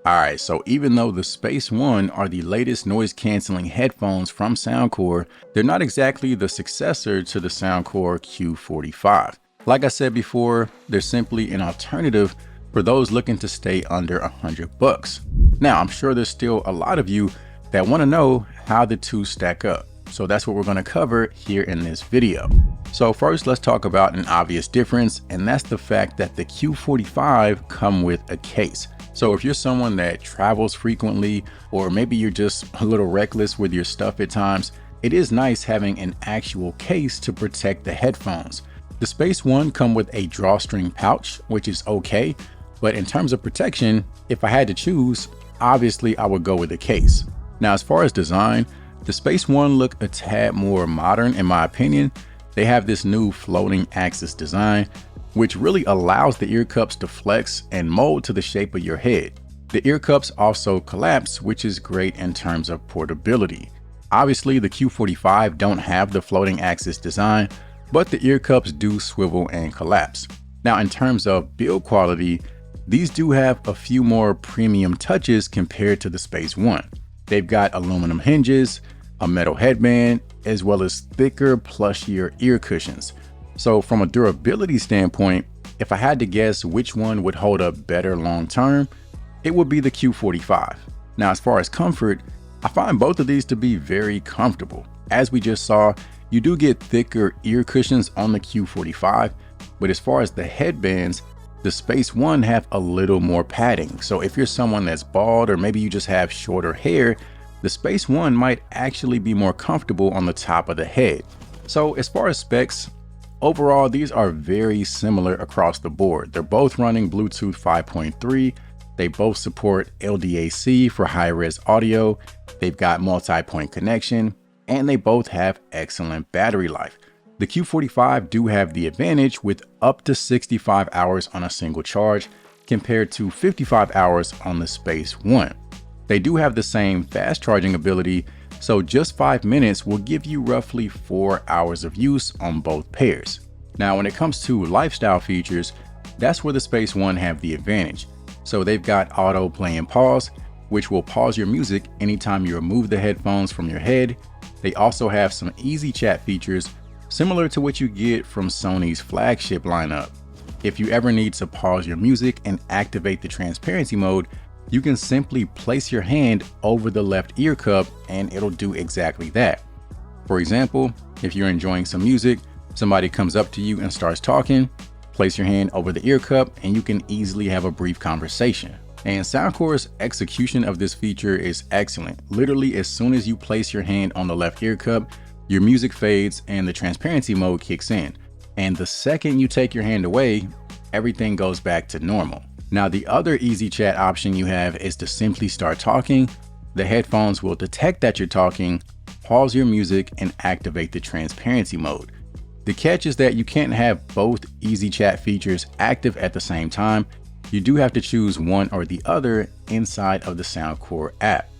Alright, so even though the Space One are the latest noise canceling headphones from Soundcore, they're not exactly the successor to the Soundcore Q45. Like I said before, they're simply an alternative for those looking to stay under $100. Now, I'm sure there's still a lot of you that want to know how the two stack up. So that's what we're going to cover here in this video. So first, let's talk about an obvious difference, and that's the fact that the Q45 come with a case. So if you're someone that travels frequently, or maybe you're just a little reckless with your stuff at times, it is nice having an actual case to protect the headphones. The Space One come with a drawstring pouch, which is okay, but in terms of protection, if I had to choose, obviously I would go with a case. Now, as far as design, the Space One look a tad more modern in my opinion. They have this new floating axis design, which really allows the ear cups to flex and mold to the shape of your head. The ear cups also collapse, which is great in terms of portability. Obviously, the Q45 don't have the floating axis design, but the ear cups do swivel and collapse. Now, in terms of build quality, these do have a few more premium touches compared to the Space One. They've got aluminum hinges, a metal headband, as well as thicker, plushier ear cushions. So from a durability standpoint, if I had to guess which one would hold up better long term, it would be the Q45. Now, as far as comfort, I find both of these to be very comfortable. As we just saw, you do get thicker ear cushions on the Q45, but as far as the headbands, the Space One have a little more padding. So if you're someone that's bald, or maybe you just have shorter hair, the Space One might actually be more comfortable on the top of the head. So as far as specs, overall, these are very similar across the board. They're both running Bluetooth 5.3. They both support LDAC for high-res audio. They've got multi-point connection, and they both have excellent battery life. The Q45 do have the advantage with up to 65 hours on a single charge compared to 55 hours on the Space One. They do have the same fast charging ability, so just 5 minutes will give you roughly 4 hours of use on both pairs. Now, when it comes to lifestyle features, that's where the Space One have the advantage. So they've got auto play and pause, which will pause your music anytime you remove the headphones from your head. They also have some easy chat features, similar to what you get from Sony's flagship lineup. If you ever need to pause your music and activate the transparency mode, you can simply place your hand over the left ear cup and it'll do exactly that. For example, if you're enjoying some music, somebody comes up to you and starts talking, place your hand over the ear cup and you can easily have a brief conversation. And Soundcore's execution of this feature is excellent. Literally, as soon as you place your hand on the left ear cup, your music fades and the transparency mode kicks in. And the second you take your hand away, everything goes back to normal. Now, the other easy chat option you have is to simply start talking. The headphones will detect that you're talking, pause your music, and activate the transparency mode. The catch is that you can't have both easy chat features active at the same time. You do have to choose one or the other inside of the Soundcore app.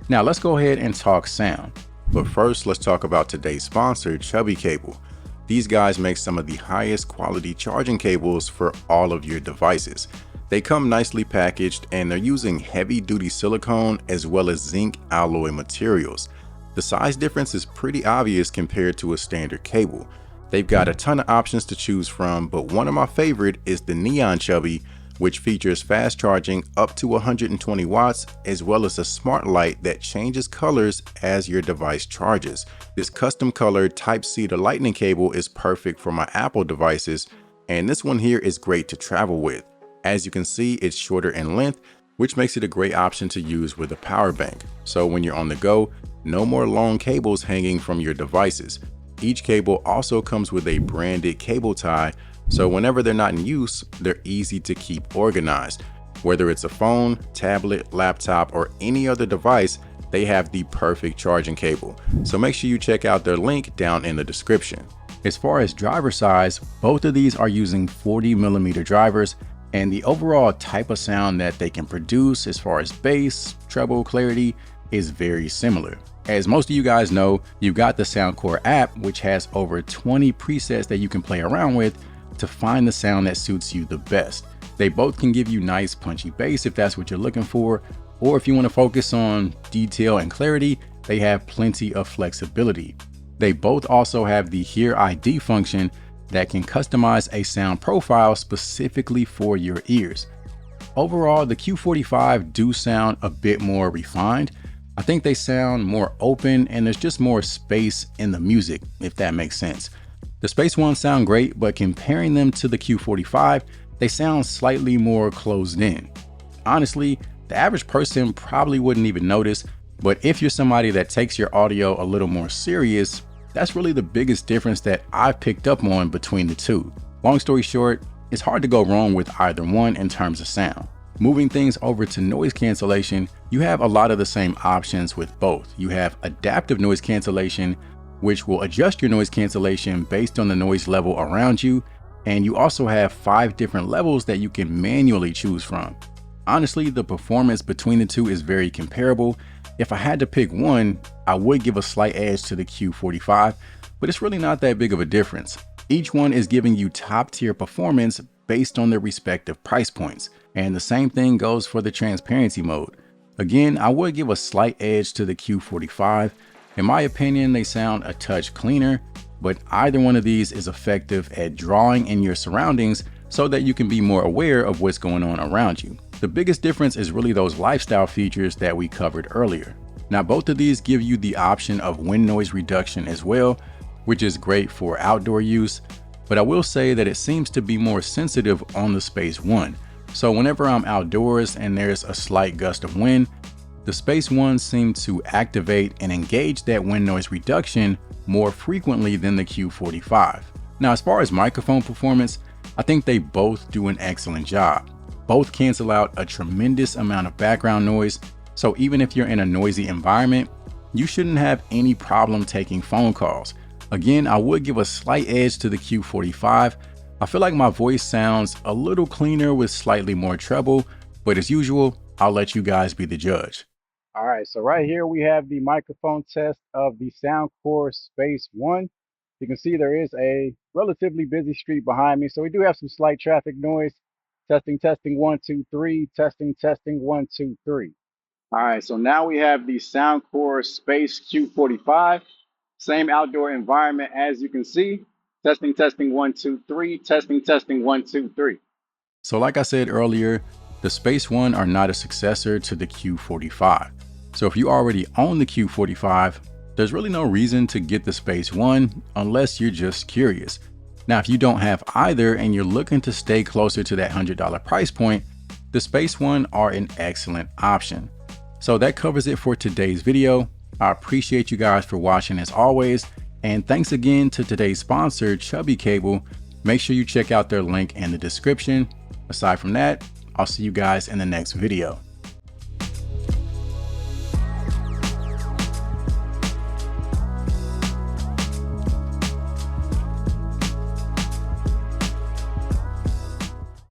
Now, let's go ahead and talk sound. But first, let's talk about today's sponsor, Chubby Cable. These guys make some of the highest quality charging cables for all of your devices. They come nicely packaged and they're using heavy duty silicone as well as zinc alloy materials. The size difference is pretty obvious compared to a standard cable. They've got a ton of options to choose from, but one of my favorite is the Neon Chubby, which features fast charging up to 120 watts, as well as a smart light that changes colors as your device charges. This custom colored Type-C to Lightning cable is perfect for my Apple devices, and this one here is great to travel with. As you can see, it's shorter in length, which makes it a great option to use with a power bank. So when you're on the go, no more long cables hanging from your devices. Each cable also comes with a branded cable tie, so whenever they're not in use, they're easy to keep organized. Whether it's a phone, tablet, laptop, or any other device, they have the perfect charging cable. So make sure you check out their link down in the description. As far as driver size, both of these are using 40mm drivers, and the overall type of sound that they can produce as far as bass, treble, clarity is very similar. As most of you guys know, you've got the Soundcore app, which has over 20 presets that you can play around with to find the sound that suits you the best. They both can give you nice punchy bass if that's what you're looking for, or if you want to focus on detail and clarity, they have plenty of flexibility. They both also have the Hear ID function that can customize a sound profile specifically for your ears. Overall, the Q45 do sound a bit more refined. I think they sound more open and there's just more space in the music, if that makes sense. The Space Ones sound great, but comparing them to the Q45, they sound slightly more closed in. Honestly, the average person probably wouldn't even notice, but if you're somebody that takes your audio a little more serious, that's really the biggest difference that I've picked up on between the two. Long story short, it's hard to go wrong with either one in terms of sound. Moving things over to noise cancellation, you have a lot of the same options with both. You have adaptive noise cancellation, which will adjust your noise cancellation based on the noise level around you. And you also have 5 different levels that you can manually choose from. Honestly, the performance between the two is very comparable. If I had to pick one, I would give a slight edge to the Q45, but it's really not that big of a difference. Each one is giving you top tier performance based on their respective price points. And the same thing goes for the transparency mode. Again, I would give a slight edge to the Q45. In my opinion, they sound a touch cleaner, but either one of these is effective at drawing in your surroundings so that you can be more aware of what's going on around you. The biggest difference is really those lifestyle features that we covered earlier. Now, both of these give you the option of wind noise reduction as well, which is great for outdoor use, but I will say that it seems to be more sensitive on the Space One. So whenever I'm outdoors and there's a slight gust of wind, the Space One seems to activate and engage that wind noise reduction more frequently than the Q45. Now, as far as microphone performance, I think they both do an excellent job. Both cancel out a tremendous amount of background noise, so even if you're in a noisy environment, you shouldn't have any problem taking phone calls. Again, I would give a slight edge to the Q45. I feel like my voice sounds a little cleaner with slightly more treble, but as usual, I'll let you guys be the judge. All right, so right here we have the microphone test of the Soundcore Space One. You can see there is a relatively busy street behind me, so we do have some slight traffic noise. Testing, testing, 1, 2, 3. Testing, testing, 1, 2, 3. All right, so now we have the Soundcore Space Q45. Same outdoor environment as you can see. Testing, testing, 1, 2, 3. Testing, testing, 1, 2, 3. So like I said earlier, the Space One are not a successor to the Q45. So if you already own the Q45, there's really no reason to get the Space One unless you're just curious. Now, if you don't have either and you're looking to stay closer to that $100 price point, the Space One are an excellent option. So that covers it for today's video. I appreciate you guys for watching as always. And thanks again to today's sponsor, Chubby Cable. Make sure you check out their link in the description. Aside from that, I'll see you guys in the next video.